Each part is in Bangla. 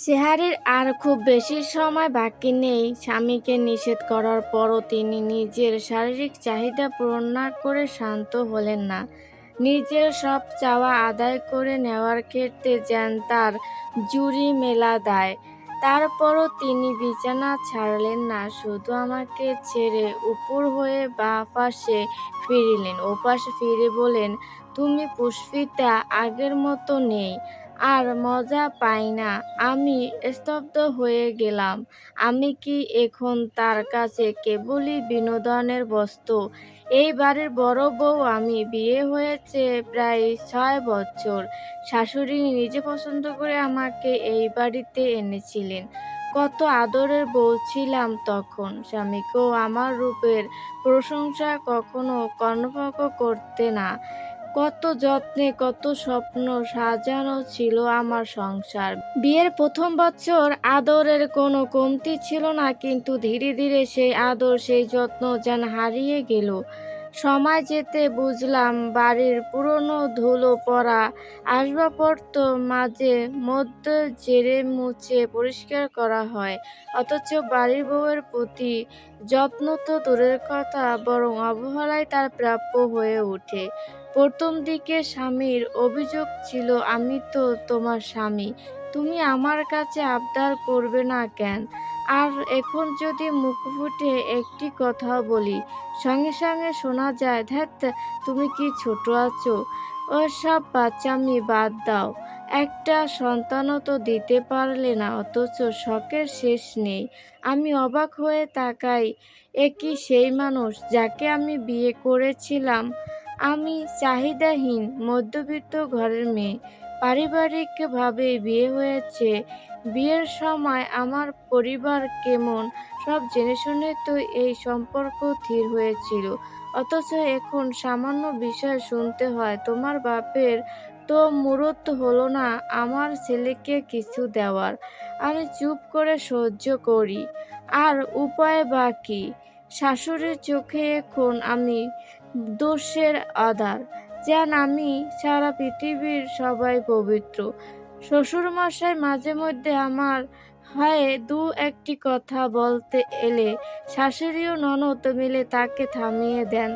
সেহারির আর খুব বেশি সময় বাকি নেই। স্বামীকে নিষেধ করার পরও তিনি নিজের শারীরিক চাহিদা পূরণ না করে শান্ত হলেন না। নিজের সব চাওয়া আদায় করে নেওয়ার ক্ষেত্রে যেন তার জুড়ি মেলা দায়। তারপরও তিনি বিছানা ছাড়লেন না, শুধু আমাকে ছেড়ে উপর হয়ে বাঁ পাশে ফিরিলেন। ওপাশে ফিরে বলেন, তুমি পুষ্পিতা আগের মতো নেই, আর মজা পাই না। আমি স্তব্ধ হয়ে গেলাম। আমি কি এখন তার কাছে কেবলই বিনোদনের বস্তু? এই বাড়ির বড় বউ আমি। বিয়ে হয়েছে প্রায় 6 বছর। শাশুড়ি নিজে পছন্দ করে আমাকে এই বাড়িতে এনেছিলেন। কত আদরের বউ ছিলাম তখন। স্বামীকেও আমার রূপের প্রশংসা কখনো কর্ণপাত করতে না। কত যত্নে কত স্বপ্ন সাজানো ছিল আমার সংসার। বিয়ের প্রথম বছর আদরের কোনো কমতি ছিল না, কিন্তু ধীরে ধীরে সেই আদর সেই যত্ন যেন হারিয়ে গেল। সময় যেতে বুঝলাম বাড়ির পুরনো ধুলো পড়া আসবাবপত্র মাঝে মধ্যে ঝেড়ে মুছে পরিষ্কার করা হয়, অথচ বাড়ির বউয়ের প্রতি যত্ন তো দূরের কথা, বরং অবহেলায় তার প্রাপ্য হয়ে ওঠে। প্রথম দিকে স্বামীর অভিযোগ ছিল, আমি তো তোমার স্বামী, তুমি আমার কাছে আবদার করবে না কেন? আর এখন যদি মুখ ফুটে একটি কথা বলি, সঙ্গে সঙ্গে শোনা যায়, ধ্যাৎ, তুমি কি ছোট আছো? ওসব বাচ্চামি বাদ দাও। একটা সন্তানও তো দিতে পারলে না, অথচ শখের শেষ নেই। আমি অবাক হয়ে তাকাই, এ কি সেই মানুষ যাকে আমি বিয়ে করেছিলাম? আমি চাহিদাহীন মধ্যবিত্ত ঘরের মেয়ে, পারিবারিকভাবে বিয়ে হয়েছে। বিয়ের সময় আমার পরিবার কেমন সব জেনে শুনে তো এই সম্পর্ক স্থির হয়েছিল, অথচ এখন সামান্য বিষয় শুনতে হয়, তোমার বাপের তো মুরত হলো না আমার ছেলেকে কিছু দেওয়ার। আমি চুপ করে সহ্য করি, আর উপায় বা কি? শাশুড়ির চোখে এখন আমি দোষের আধার, যেন আমি সারা পৃথিবীর সবাই পবিত্র। শ্বশুরমশাই মাঝে মধ্যে আমার হয়ে দু একটি কথা বলতে এলে শাশুড়ি ও ননদ মিলে তাকে থামিয়ে দেন।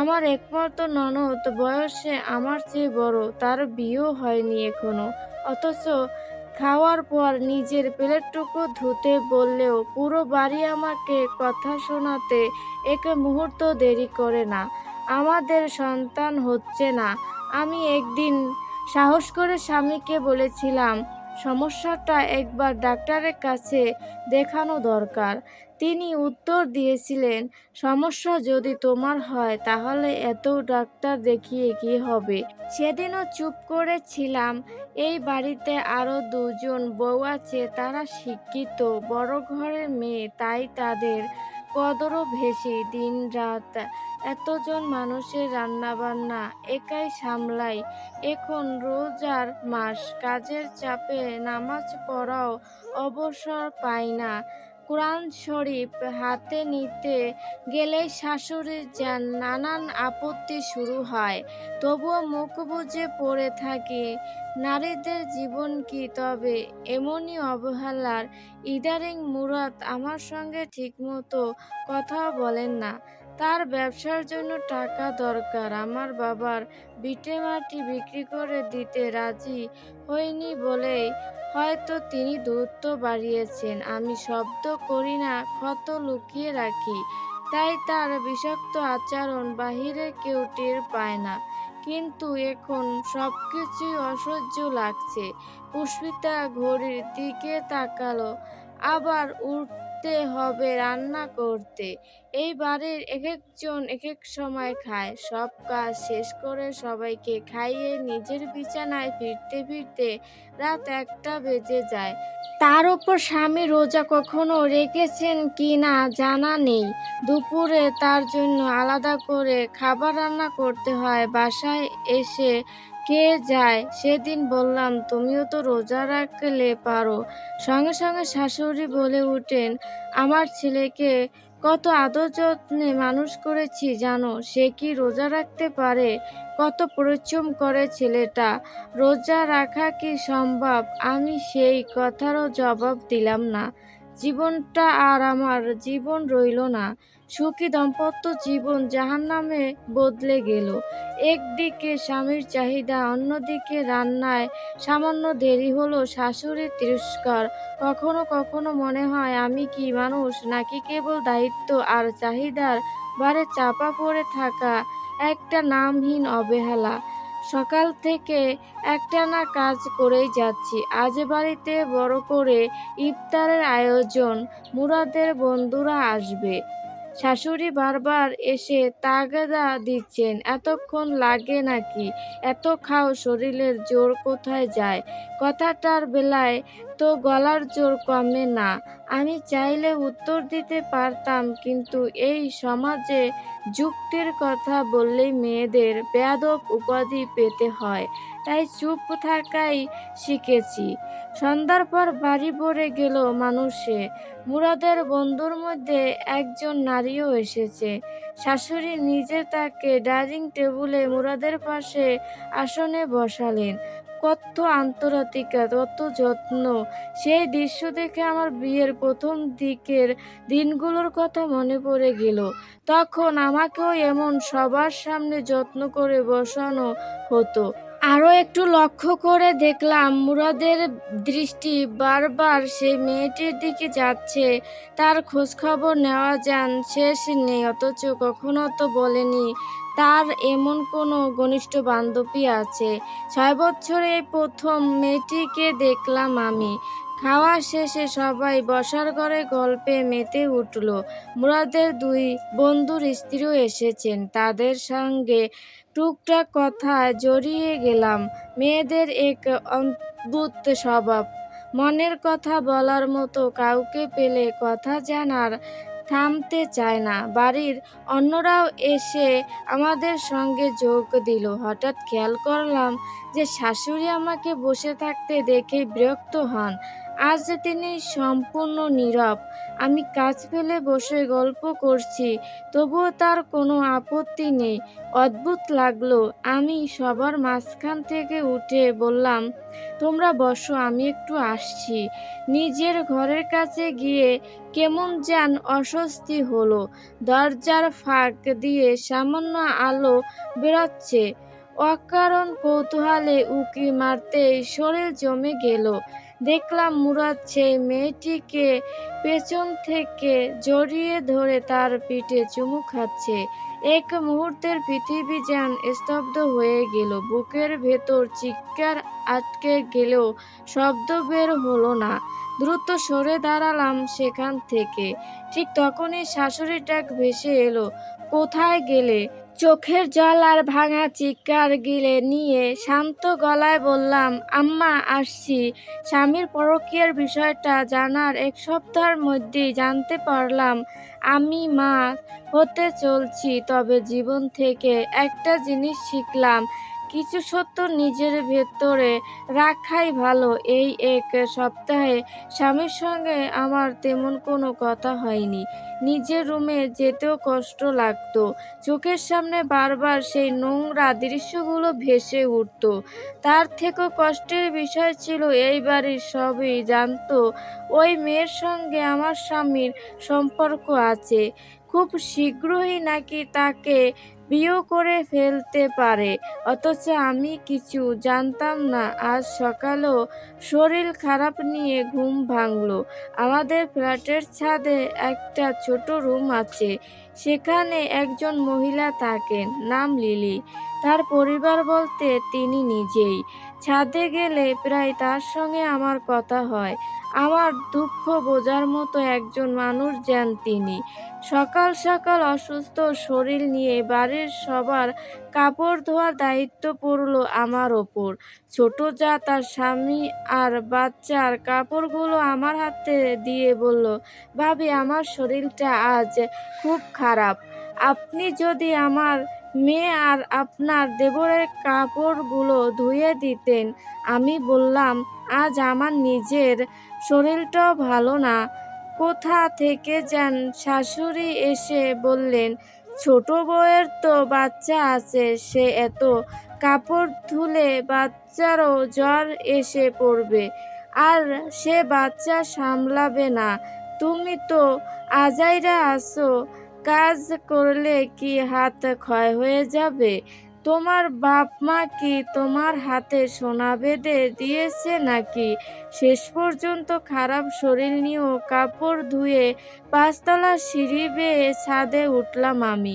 আমার একমাত্র ননদ বয়সে আমার চেয়ে বড়, তার বিয়েও হয়নি এখনো, অথচ খাওয়ার পর নিজের প্লেটটুকু ধুতে বললেও পুরো বাড়ি আমাকে কথা শোনাতে এক মুহূর্ত দেরি করে না। আমাদের সন্তান হচ্ছে না। আমি একদিন সাহস করে স্বামীকে বলেছিলাম, সমস্যাটা একবার ডাক্তারের কাছে দেখানো দরকার। তিনি উত্তর দিয়েছিলেন, সমস্যা যদি তোমার হয় তাহলে এত ডাক্তার দেখিয়ে কি হবে? সেদিনও চুপ করে ছিলাম। এই বাড়িতে আরও দুজন বউ আছে, তারা শিক্ষিত, বড় ঘরের মেয়ে, তাই তাদের কদরও বেশি। দিনরাত এতজন মানুষের রান্নাবান্না একাই সামলাই। এখন রোজার মাস, কাজের চাপে নামাজ পড়াও অবসর পাই না। কোরআন শরীফ হাতে নিতে গেলেই শাশুড়ির যেন নানান আপত্তি শুরু হয়, তবুও মুখ বুজে পড়ে থাকি। নারীদের জীবন কি তবে এমনই অবহেলার? ইদারিং মুরাদ আমার সঙ্গে ঠিকমতো কথাও বলেন না। তার ব্যবসার জন্য টাকা দরকার। আমার বাবার ভিটেমাটি বিক্রি করে দিতে রাজি হইনি বলেই হয়তো তিনি দূরত্ব বাড়িয়েছেন। আমি শব্দ করি না, ক্ষত লুকিয়ে রাখি, তাই তার বিষাক্ত আচরণ বাহিরে কেউ টের পায় না। কিন্তু এখন সবকিছুই অসহ্য লাগছে। পুষ্পিতা ঘড়ির দিকে তাকালো, আবার উঠতে হবে রান্না করতে। এই বাড়ির একেকজন একেক সময় খায়। সব কাজ শেষ করে সবাইকে খাইয়ে নিজের বিছানায় ফিরতে ফিরতে রাত 1টা বেজে যায়। তার উপর স্বামী রোজা কখনো রেখেছেন কি না জানা নেই। দুপুরে তার জন্য আলাদা করে খাবার রান্না করতে হয়। বাসায় এসে খেয়ে যায়। সেদিন বললাম, তুমিও তো রোজা রাখলে পারো। সঙ্গে সঙ্গে শাশুড়ি বলে উঠেন, আমার ছেলেকে কত আদর যত্নে মানুষ করেছি জানো, সে কি রোজা রাখতে পারে? কত পরিশ্রম করে ছেলেটা, রোজা রাখা কি সম্ভব? আমি সেই কথারও জবাব দিলাম না। জীবনটা আর আমার জীবন রইল না। সুখী দাম্পত্য জীবন জাহান্নামে বদলে গেল। একদিকে স্বামীর চাহিদা, অন্যদিকে রান্নায় সামান্য দেরি হলো শাশুড়ির তিরস্কার। কখনো কখনো মনে হয় আমি কি মানুষ, নাকি কেবল দায়িত্ব আর চাহিদার ভারে চাপা পড়ে থাকা একটা নামহীন অবহেলা। সকাল থেকে একটানা কাজ করেই যাচ্ছি। আজ বাড়িতে বড় করে ইফতারের আয়োজন, মুরাদের বন্ধুরা আসবে। শাশুড়ি বারবার এসে তাগাদা দিচ্ছেন, এতক্ষণ লাগে নাকি? এত খাও, শরীরের জোর কোথায় যায়? কথাটার বেলায় তো গলার জোর কমে না। আমি চাইলে উত্তর দিতে পারতাম, কিন্তু এই সমাজে যুক্তির কথা বললেই মেয়েদের বেয়াদব উপাধি পেতে হয়, তাই চুপ থাকাই শিখেছি। সন্ধ্যার পর বাড়ি ভরে গেল মানুষে। মুরাদের বন্ধুর মধ্যে একজন নারীও এসেছে। শাশুড়ি নিজে তাকে ডাইনিং টেবিলে মুরাদের পাশে আসনে বসালেন। কত আন্তরিকতা, কত যত্ন! সেই দৃশ্য দেখে আমার বিয়ের প্রথম দিকের দিনগুলোর কথা মনে পড়ে গেল। তখন আমাকেও এমন সবার সামনে যত্ন করে বসানো হতো। আরও একটু লক্ষ্য করে দেখলাম মুরাদের দৃষ্টি বারবার সেই মেয়েটির দিকে যাচ্ছে। তার খোঁজখবর নেওয়া যান শেষ নেই, অথচ কখনো তো বলেনি তার এমন কোনো ঘনিষ্ঠ বান্ধবী আছে। ৬ বছরে এই প্রথম মেয়েটিকে দেখলাম আমি। খাওয়া শেষে সবাই বসার ঘরে গল্পে মেতে উঠল। মুরাদের ২ বন্ধুর স্ত্রীও এসেছেন, তাদের সঙ্গে টুকটাক কথায় জড়িয়ে গেলাম। মেয়েদের এক অদ্ভুত স্বভাব, মনের কথা বলার মতো কাউকে পেলে কথা জানার থামতে চায় না। বাড়ির অন্যরাও এসে আমাদের সঙ্গে যোগ দিল। হঠাৎ খেয়াল করলাম যে শাশুড়ি আমাকে বসে থাকতে দেখে বিরক্ত হন। আজ তিনি সম্পূর্ণ নীরব। আমি কাজ ফেলে বসে গল্প করছি, তবুও তার কোনো আপত্তি নেই। অদ্ভুত লাগলো। আমি সবার মাঝখান থেকে উঠে বললাম, তোমরা বসো, আমি একটু আসছি। নিজের ঘরের কাছে গিয়ে কেমন যেন অস্বস্তি হলো। দরজার ফাঁক দিয়ে সামান্য আলো বেরোচ্ছে। অকারণ কৌতূহলে উঁকি মারতেই শরীর জমে গেল। দেখলাম মুরাদ সেই মেয়েটিকে পেছন থেকে জড়িয়ে ধরে তার পিঠে চুমু খাচ্ছে। এক মুহূর্তের পৃথিবী যেন স্তব্ধ হয়ে গেল। বুকের ভেতর চিৎকার আটকে গেলেও শব্দ বের হলো না। দ্রুত সরে দাঁড়ালাম সেখান থেকে। ঠিক তখনই শাশুড়ির ডাক ভেসে এলো, কোথায় গেলে? চোখের জল আর ভাঙা চিৎকার গিলে নিয়ে শান্ত গলায় বললাম, আম্মা আসছি। স্বামীর পরকীয়ার বিষয়টা জানার ১ সপ্তাহের মধ্যেই জানতে পারলাম আমি মা হতে চলছি। তবে জীবন থেকে একটা জিনিস শিখলাম, কিছু সত্য নিজের ভেতরে রাখাই ভালো। এই ১ সপ্তাহে স্বামীর সঙ্গে আমার তেমন কোনো কথা হয়নি। নিজের রুমে যেতেও কষ্ট লাগতো। চোখের সামনে বারবার সেই নোংরা দৃশ্যগুলো ভেসে উঠত। তার থেকেও কষ্টের বিষয় ছিল এই বাড়ির সবই জানতো ওই মেয়ের সঙ্গে আমার স্বামীর সম্পর্ক আছে। খুব শীঘ্রই নাকি তাকে বিয়েও করে ফেলতে পারে। অথচ আমি কিছু জানতাম না। আজ সকালেও শরীর খারাপ নিয়ে ঘুম ভাঙল। আমাদের ফ্ল্যাটের ছাদে একটা ছোট রুম আছে, সেখানে একজন মহিলা থাকেন, নাম লিলি। তার পরিবার বলতে তিনি নিজেই। ছাদে গেলে প্রায় তার সঙ্গে আমার কথা হয়। আমার দুঃখ বোঝার মতো একজন মানুষ যেন তিনি। সকাল সকাল অসুস্থ শরীর নিয়ে বাড়ির সবার কাপড় ধোয়ার দায়িত্ব পড়ল আমার ওপর। ছোট যা তার স্বামী আর বাচ্চার কাপড়গুলো আমার হাতে দিয়ে বলল, ভাবি আমার শরীরটা আজ খুব খারাপ, আপনি যদি আমার মেয়ে আর আপনার দেবরের কাপড়গুলো ধুয়ে দিতেন। আমি বললাম, আজ আমার নিজের শরীরটাও ভালো না, কোথা থেকে যেন শাশুড়ি এসে বললেন, ছোট বউয়ের তো বাচ্চা আছে, সে এত কাপড় ধুলে বাচ্চারও জ্বর এসে পড়বে, আর সে বাচ্চা সামলাবে না। তুমি তো আজাইরা আছো, কাজ করলে কি হাত ক্ষয় হয়ে যাবে? তোমার বাপ মা কি তোমার হাতে সোনা বেঁধে দিয়েছে নাকি? শেষ পর্যন্ত খারাপ শরীর নিয়েও কাপড় ধুয়ে ৫ তলা সিঁড়ি বেয়ে ছাদে উঠলাম আমি।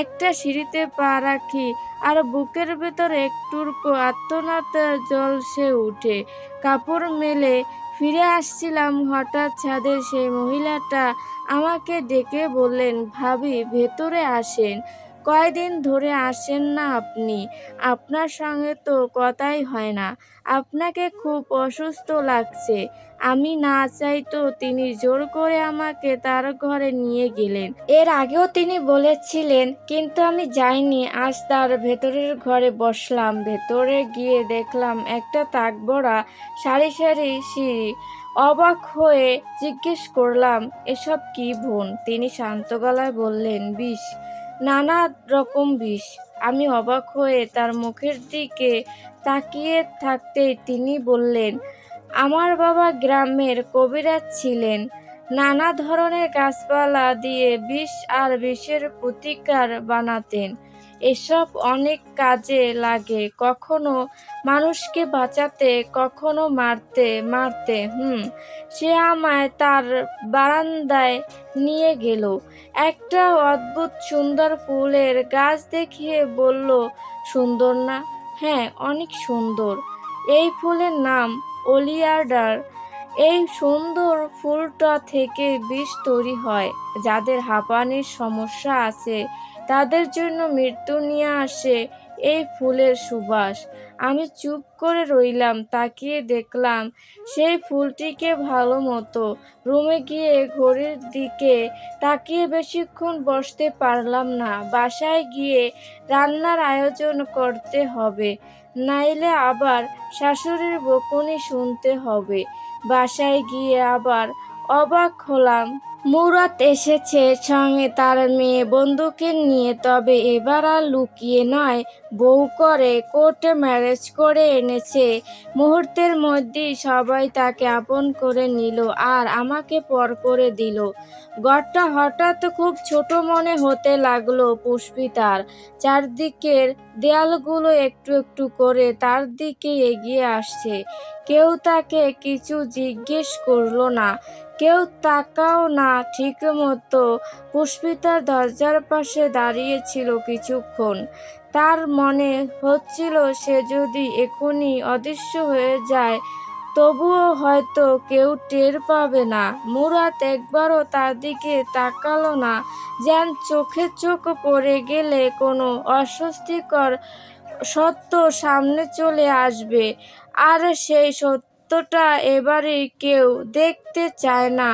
একটা সিঁড়িতে পা রাখি আর বুকের ভেতর একটুকু আর্তনাদ জ্বলসে উঠে। কাপড় মেলে ফিরে আসছিলাম, হঠাৎ ছাদের সেই মহিলাটা আমাকে ডেকে বললেন, ভাবি ভেতরে আসেন। কয়দিন ধরে আসেন না আপনি? আপনার সঙ্গে তো কথাই হয় না। আপনাকে খুব অসুস্থ লাগছে। আমি না চাইতেও তিনি জোর করে আমাকে তার ঘরে নিয়ে গেলেন। এর আগেও তিনি বলেছিলেন, কিন্তু আমি যাইনি। আজ তার ভেতরের ঘরে বসলাম। ভেতরে গিয়ে দেখলাম একটা তাক ভরা সারি সারি সিঁড়ি। অবাক হয়ে জিজ্ঞেস করলাম, এসব কি বোন? তিনি শান্ত গলায় বললেন, বিষ, নানা রকম বিষ। আমি অবাক হয়ে তার মুখের দিকে তাকিয়ে থাকতেই তিনি বললেন, আমার বাবা গ্রামের কবিরাজ ছিলেন। নানা ধরনের গাছপালা দিয়ে বিষ আর বিষের প্রতিকার বানাতেন। এসব অনেক কাজে লাগে, কখনো মানুষকে বাঁচাতে, কখনো মারতে মারতে। সে আমায় তার বারান্দায় নিয়ে গেল। একটা অদ্ভুত সুন্দর ফুলের গাছ দেখিয়ে বলল, সুন্দর না? হ্যাঁ, অনেক সুন্দর। এই ফুলের নাম ওলিয়ান্ডার। এই সুন্দর ফুলটা থেকে বিষ তৈরি হয়। যাদের হাঁপানির সমস্যা আছে তাদের জন্য মৃত্যু নিয়ে আসে এই ফুলের সুবাস। আমি চুপ করে রইলাম, তাকিয়ে দেখলাম সেই ফুলটিকে ভালো মতো। রুমে গিয়ে ঘড়ির দিকে তাকিয়ে বেশিক্ষণ বসতে পারলাম না। বাসায় গিয়ে রান্নার আয়োজন করতে হবে, নাইলে আবার শাশুড়ির বকুনি শুনতে হবে। বাসায় গিয়ে আবার অবাক হলাম, মুরাদ এসেছে, সঙ্গে তার মেয়ে বন্ধুকে নিয়ে। তবে এবার আর লুকিয়ে নয়, বউ করে কোর্ট ম্যারেজ করে এনেছে। মুহূর্তের মধ্যেই সবাই তাকে আপন করে নিল আর আমাকে পর করে দিল। ঘরটা হঠাৎ খুব ছোট মনে হতে লাগলো পুষ্পিতার। চারদিকের দেয়ালগুলো একটু একটু করে তার দিকে এগিয়ে আসছে। কেউ তাকে কিছু জিজ্ঞেস করলো না, কেউ তাকাও না ঠিক মতো। পুষ্পিতার দরজার পাশে দাঁড়িয়েছিল কিছুক্ষণ। তার মনে হচ্ছিল সে যদি এখনই অদৃশ্য হয়ে যায় তবুও হয়তো কেউ টের পাবে না। মুরাদ একবারও তার দিকে তাকালো না, যেন চোখে চোখ পড়ে গেলে কোনো অস্বস্তিকর সত্য সামনে চলে আসবে, আর সেই সত্যটা এবারে কেউ দেখতে চায় না।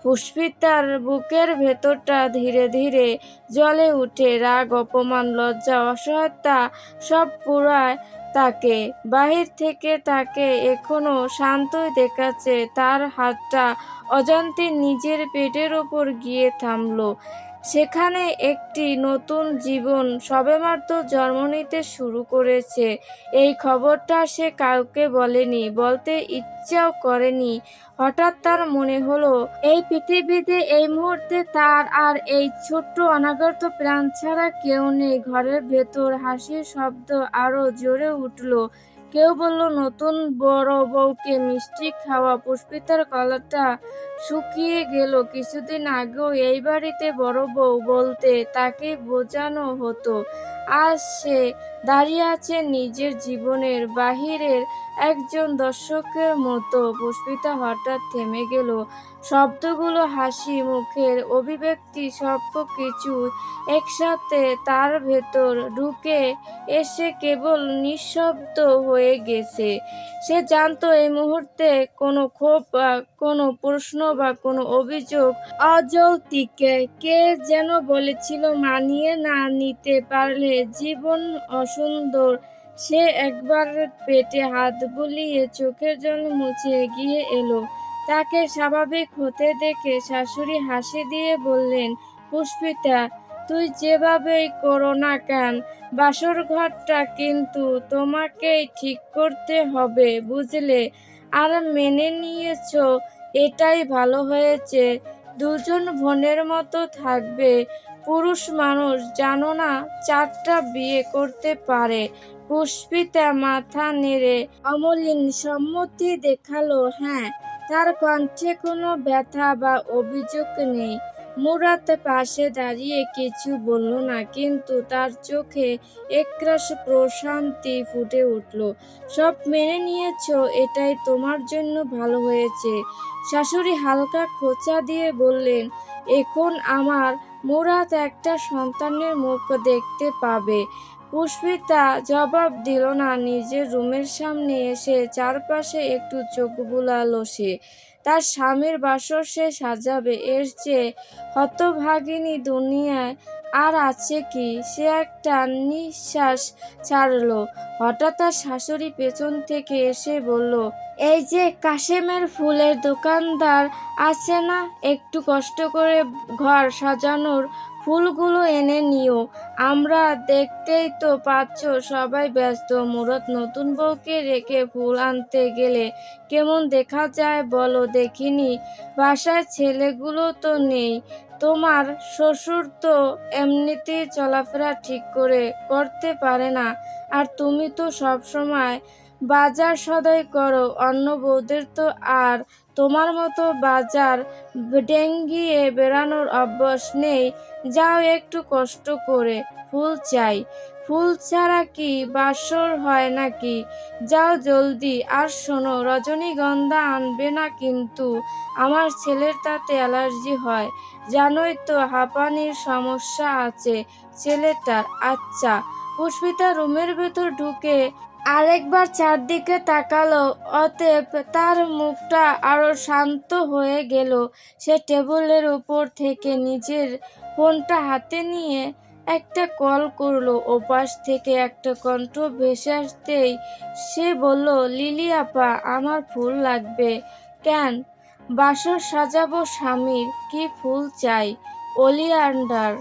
পুষ্পিতার বুকের ভেতরটা ধীরে ধীরে জ্বলে উঠে। রাগ, অপমান, লজ্জা, অসহায়তা সব পুরায় তাকে। বাহির থেকে তাকে এখনো শান্তই দেখাচ্ছে। তার হাতটা অজান্তে নিজের পেটের ওপর গিয়ে থামলো। সেখানে একটি নতুন জীবন সবেমাত্র জন্ম নিতে শুরু করেছে। এই খবরটা সে কাউকে বলেনি, বলতে ইচ্ছাও করেনি। হঠাৎ তার মনে হলো, এই পৃথিবীতে এই মুহূর্তে তার আর এই ছোট্ট অনাগত প্রাণ ছাড়া কেউ নেই। ঘরের ভেতর হাসির শব্দ আরো জোরে উঠল। কেউ বলল, নতুন বড় বউকে মিষ্টি খাওয়া। পুষ্পিতার গলাটা শুকিয়ে গেল। কিছুদিন আগেও এই বাড়িতে বড় বউ বলতে তাকে বোঝানো হতো। আজ সে দাঁড়িয়ে আছে নিজের জীবনের বাহিরের একজন দর্শকের মতো। পুষ্পিতা হঠাৎ থেমে গেল। শব্দগুলো, হাসি, মুখের অভিব্যক্তি সব কিছু একসাথে তার ভেতর ঢুকে এসে কেবল নিঃশব্দ হয়ে গেছে। সে জানতো এই মুহূর্তে কোনো ক্ষোভ বা কোনো প্রশ্ন বা কোনো অভিযোগ অযৌক্তিক। কে যেন বলেছিল, মানিয়ে না নিতে পারলে জীবন অসুন্দর। সে একবার পেটে হাত বুলিয়ে চোখের জল মুছে এগিয়ে এলো। তাকে স্বাভাবিক হতে দেখে শাশুড়ি হাসি দিয়ে বললেন, পুষ্পিতা, তুই যেভাবেই করো না কেন, বাসর ঘরটা কিন্তু তোমাকেই ঠিক করতে হবে, বুঝলে? আর মেনে নিয়েছো, এটাই ভালো হয়েছে। দুজন বোনের মতো থাকবে। পুরুষ মানুষ জানো না, 4টা বিয়ে করতে পারে। পুষ্পিতা মাথা নেড়ে অমলিন সম্মতি দেখালো। হ্যাঁ, তার কণ্ঠে কোনো ব্যথা বা অভিযোগ নেই। মুরাদ পাশে দাঁড়িয়ে কিছু বলল না, কিন্তু তার চোখে একরাশ প্রশান্তি ফুটে উঠল। সব মেনে নিয়েছো, এটাই তোমার জন্য ভালো হয়েছে। শাশুড়ি হালকা খোঁচা দিয়ে বললেন, এখন আমার মুরাদ একটা সন্তানের মুখ দেখতে পাবে। পুষ্পিতা জবাব দিল না। নিজের রুমের সামনে এসে চারপাশে একটু চোখ বুলালো সে। তার স্বামীর বাসর সে সাজাবে, এর চেয়ে হতভাগিনী দুনিয়ায় আর আছে কি? সে একটা নিঃশ্বাস ছাড়ল। হঠাৎ তার শাশুড়ি পেছন থেকে এসে বলল, এই যে কাশেমের ফুলের দোকানদার আছে না, একটু কষ্ট করে ঘর সাজানোর ফুলগুলো এনে নিও। আমরা দেখতেই তো পাচ্ছ সবাই ব্যস্ত। মুরাদ নতুন বউকে রেখে ফুল আনতে গেলে কেমন দেখা যায় বলো দেখিনি? বাসায় ছেলেগুলো তো নেই। তোমার শ্বশুর তো এমনিতেই চলাফেরা ঠিক করে করতে পারে না, আর তুমি তো সবসময় বাজার সদাই করো। অন্য বউদের তো আর তোমার মতো বাজার ডেঙ্গিয়ে বেড়ানোর অভ্যাস নেই। যাও, একটু কষ্ট করে। ফুল চাই। ফুল ছাড়া কি বাসর হয় নাকি? যাও জলদি। আর শোনো, রজনীগন্ধা আনবে না কিন্তু। আমার ছেলের তাতে অ্যালার্জি হয়, জানোই তো, হাঁপানির সমস্যা আছে ছেলেটার। আচ্ছা। পুষ্পিতা রুমের ভেতর ঢুকে আরেকবার চারদিকে তাকালো। অতএব তার মুখটা আরো শান্ত হয়ে গেল। সে টেবিলের উপর থেকে নিজের ফোনটা হাতে নিয়ে একটা কল করলো। ওপাশ থেকে একটা কণ্ঠ ভেসে আসতেই সে বলল, লিলি আপা, আমার ফুল লাগবে। কেন? বাসর সাজাবো স্বামীর। কি ফুল চাই? ওলিয়ান্ডার।